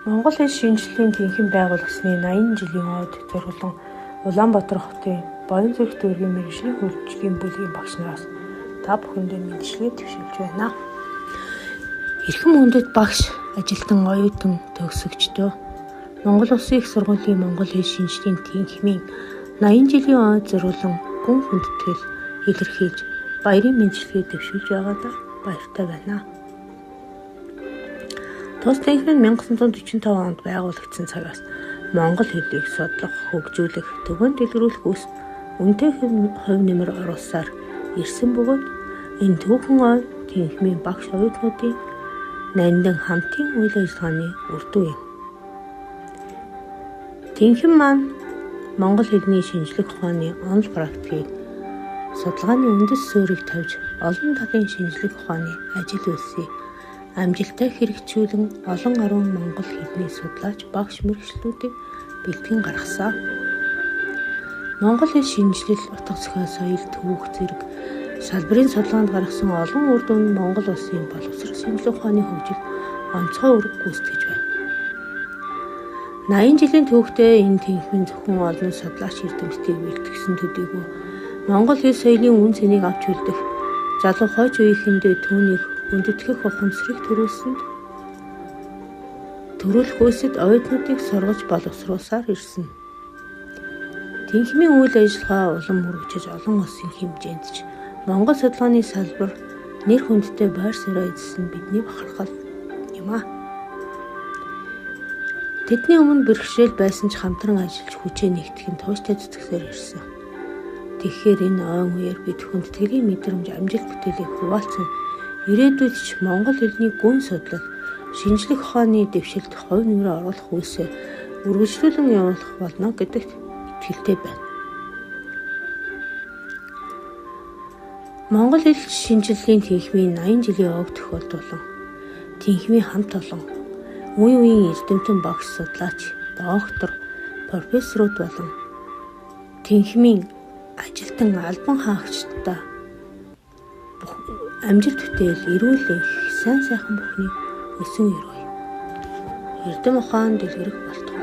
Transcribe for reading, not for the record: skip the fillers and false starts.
Монгол Хэл шинжилгээний тэнхим байгуулагдсны 80 жилийн ойд зориулан Улаанбаатар хотын Боён зүрх төвөргийн мэргэжлийн хөгжлийн бүлгийн багш нараас та бүхэндээ мэдлэгээ төвшүүлж байна. Эрхэм хүндэт багш, ажилтан оюутан төгсөгчдөө Монгол Улсын их сургуулийн Монгол Хэл шинжилгээний тэнхимийн 80 жилийн ойд зориулан гүн хүндэтгэл илэрхийлж баярын мэдлэгээ төвшүүлж байгаадаа баяртай байна. Тус тэнхим нь 1945 онд байгуулагдсан цагаас Монгол хэлийг судлах, хөгжүүлэх, төвөнд дэлгэрүүлэх үс үнэтэй хувь нэмэр оруулсаар ирсэн бөгөөд энэ түүхэн ой тэнхимийн багш оюутнуудын нандин хамтын үйл ажиллагааны үр дүн юм. Тэнхим маань Монгол хэлний шинжлэх ухааны онол практикийг судалгааны үндэс суурийг тавьж олон талын шинжлэх ухааны ажил үйлсийг амжилттай хэрэгжүүлэн олон гаруй монгол хэлний судлаач багш мэргэжлүүдийг бэлтгэн гаргасан. Монгол хэл шинжилэл, утга зохиол, соёл, түүх зэрэг салбарын судалгаанд гаргасан олон үр дүн Монгол улсын боловсрол шинжлэх ухааны хөгжилд онцгой үүрэг гүйцэтгэж байна. 80 жилийн түүхтэй энэ тэнхимийн зөвхөн олон судлаач эрдэмтдийг бэлтгэсэн төдийгүй Монгол хэл соёлын үн цэнийг авч үлдэх залуу хойч үеийнхэндээ түүнийг хүндэтгэх ухамсарыг төрүүлэх үсэд оюутнуудыг сургаж боловсруулсаар ирсэн. Тэнхимийн үйл ажиллагаа улам мөрөгжиж олон улсын хэмжээнд ч Монгол судалгааны салбар нэр хүндтэй байр суурь эзэлсэн бидний бахархал юм а. Тэдний өмнө бэрхшээл байсан ч хамтран ажиллаж хүчээ нэгтгэн тууштай зүтгэсээр ирсэн. Тэгэхээр энэ ойн үеэр бид хүндэтгэлийн мэдрэмж амжилт бүтээлийг хуваалцсан ирээдүйд ч монгол хэлний гүн судлал, шинжлэх ухааны дэвшилт хувь нэмрээ оруулах үйлсээ үргэлжлүүлэн явуулах болно гэдэгт итгэлтэй байна. Монгол хэл шинжилгээний тэнхимийн 80 жилийн өвөг тохиолдуулан тэнхимийн хамт олон үеийн эрдэмтэн багш, судлаач, доктор, профессорууд болон тэнхимийн ажилтан албан хаагчдаа амжилт бүтээл, эрүүл их, сайн сайхан бүхний өсөн өрөө. Эрдэм ухаан дэлгэрэх болтугай.